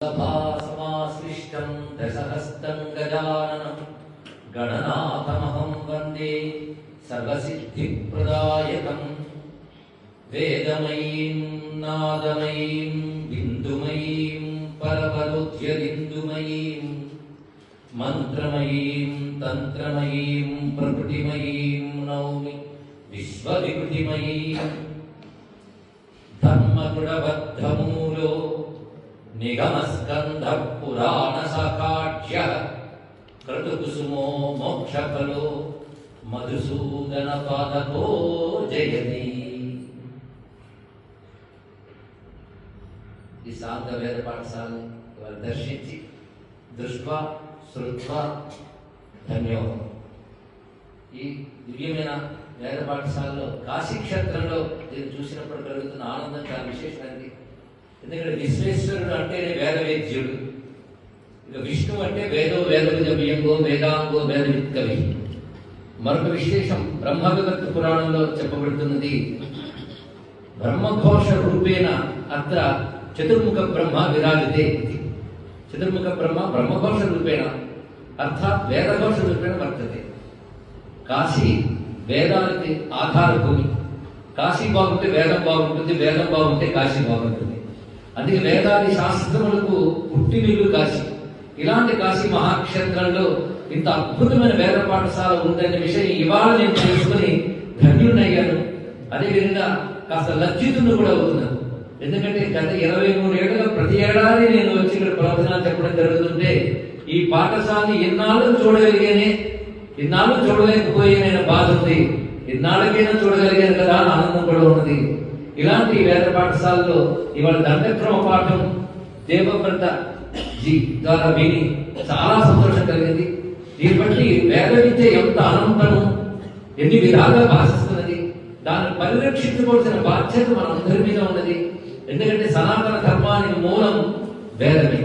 समाश्लिष्टं दशहस्तं गजाननं गणनाथमहं वन्दे सर्वसिद्धिप्रदायकं वेदमयीं नादमयीं बिन्दुमयीं परवलोक्यबिन्दुमयीं मन्त्रमयीं तन्त्रमयीं प्रकृतिमयीं नौमि विश्वविकृतिमयीं धर्मगुणबद्धमूलो निगमस्कंध पुराण सखाढ्य क्रतुकुसुमो मोक्षफलो मधुसूदन पादको जयति। ఈ సాంగ వేద పాఠశాలని వారు దర్శించి దృష్ట్వా శ్రుత్వా ధన్యో. ఈ దివ్యమైన వేద పాఠశాలలో కాశీ క్షేత్రంలో దీన్ని చూసినప్పుడు కలుగుతున్న ఆనందం చాలా విశేషమైనది. ఎందుకంటే విశ్వేశ్వరుడు అంటేనే వేదవేద్యుడు, ఇక విష్ణు అంటే వేదో వేదవిజవ్యంగో వేదాంగో వేదవిత్కవి. మరొక విశేషం బ్రహ్మవిభక్తి పురాణంలో చెప్పబడుతున్నది. బ్రహ్మఘోష రూపేణ అత్ర చతుర్ముఖ బ్రహ్మ విరాజితే. చతుర్ముఖ బ్రహ్మ బ్రహ్మఘోష రూపేణ అర్థాత్ వేదఘోష రూపేణ వర్తతే. కాశీ వేదానికి ఆధార భూమి. కాశీ బాగుంటే వేదం బాగుంటుంది, వేదం బాగుంటే కాశీ బాగుంటుంది. అందుకే వేదాది శాస్త్రములకు పుట్టినిల్లు కాశీ. ఇలాంటి కాశీ మహాక్షేత్రంలో ఇంత అద్భుతమైన వేద పాఠశాల ఉందనే విషయం ఇవాళ నేను తెలుసుకుని ధన్యుడయ్యాను. అదేవిధంగా కాస్త లజ్జితుడు కూడా అవుతున్నాను. ఎందుకంటే గత 23 ఏళ్ళుగా ప్రతి ఏడాది నేను వచ్చి ఇక్కడ ప్రవచనాలు చెప్పడం జరుగుతుంటే ఈ పాఠశాలని ఎన్నాళ్ళు చూడగలిగానే, ఇన్నాళ్ళు చూడలేకపోయానైనా బాధ ఉంది. ఇన్నాళ్ళకైనా చూడగలిగాను కదా అని ఆనందం కూడా ఉన్నది. ఇలాంటి వేద పాఠశాలలో ఇవాళ దండక్రమ పాఠం దేవవ్రత జీ ద్వారా విని చాలా సంతోషం కలిగింది. దీన్ని బట్టి వేద విద్య ఎంత అనంతము, ఎన్ని విధాలుగా భాషిస్తున్నది, దాన్ని పరిరక్షించుకోవాల్సిన బాధ్యత మనందరి మీద ఉన్నది. ఎందుకంటే సనాతన ధర్మానికి మూలం వేదమే.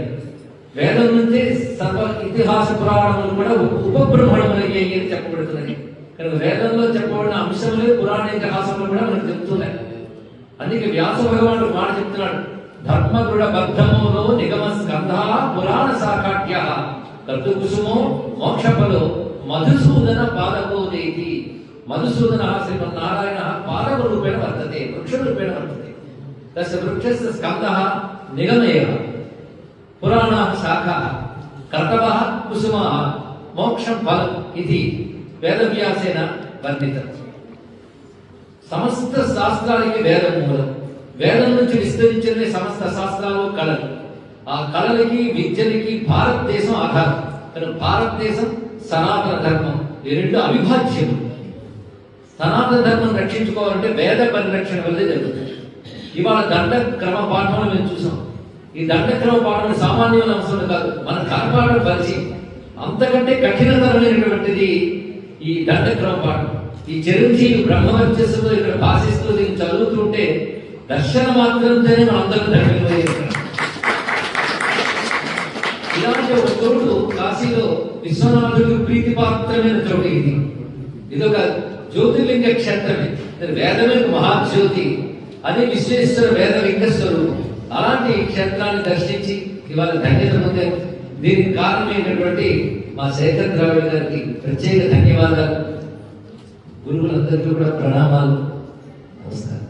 వేదం నుంచే సర్వ ఇతిహాస పురాణములు కూడా ఉపబ్రహ్మణములయ్యాయి అని చెప్పబడుతున్నది. కనుక వేదంలో చెప్పబడిన అంశములే పురాణ ఇతిహాసంలో కూడా మనకు చెప్తున్నాయి. అందుకే వ్యాస భగవానుడు మాట చెప్తున్నాడు, ధర్మదృఢ బద్ధములో నిగమ స్కంధ పురాణ సాకాఠ్య కర్తుకుసుమో మోక్షఫలో మధుసూదన పాదకో దేతి. మధుసూదన శ్రీమన్నారాయణ పాదక రూపేణ వర్తతే, వృక్ష రూపేణ వర్తతే. తస్య వృక్షస్య స్కంధః నిగమేవ, పురాణాః శాఖాః, కర్తవః కుసుమాః, మోక్షం ఫలం ఇది వేదవ్యాసేన వర్ణితం. సమస్త శాస్త్రాలకి వేదం మూలం. వేదం నుంచి విస్తరించిన సమస్త శాస్త్రాలు కళలు. ఆ కళలకి విద్యలకి భారతదేశం ఆధారం. కనుక భారతదేశం సనాతన ధర్మం ఈ రెండు అవిభాజ్యము. సనాతన ధర్మం రక్షించుకోవాలంటే వేద పరిరక్షణ వల్లే జరుగుతుంది. ఇవాళ దండక్రమ పాఠంలో మేము చూసాం. ఈ దండక్రమ పాఠం సామాన్యమైన అంశం కాదు, మన కర్పాఠం పరిచయం. అంతకంటే కఠినతరమైనటువంటిది ఈ దండక్రమ పాఠం. ఈ చిరంజీవి బ్రహ్మవర్చస్సుతో ఇక్కడ భాషిస్తూ దీన్ని చదువుతుంటే దర్శన మాత్రంతోనే మనందరం ధన్యమైపోయాం. ఇలాంటి ఒక చోటు కాశీలో విశ్వనాథుడికి ప్రీతిపాత్రమైన చోటు ఇది. ఇదొక జ్యోతిర్లింగ క్షేత్రమే. వేదమే మహాజ్యోతి, అదే విశ్వేశ్వర వేదలింగ స్వరూపం. అలాంటి క్షేత్రాన్ని దర్శించి ఇవాళ ధన్యత పొందారు. దీనికి కారణమైనటువంటి మా శేఖర్ ద్రావిడ్ గారికి ప్రత్యేక ధన్యవాదాలు. గురువులందరికీ కూడా ప్రణామాలు, నమస్కారం.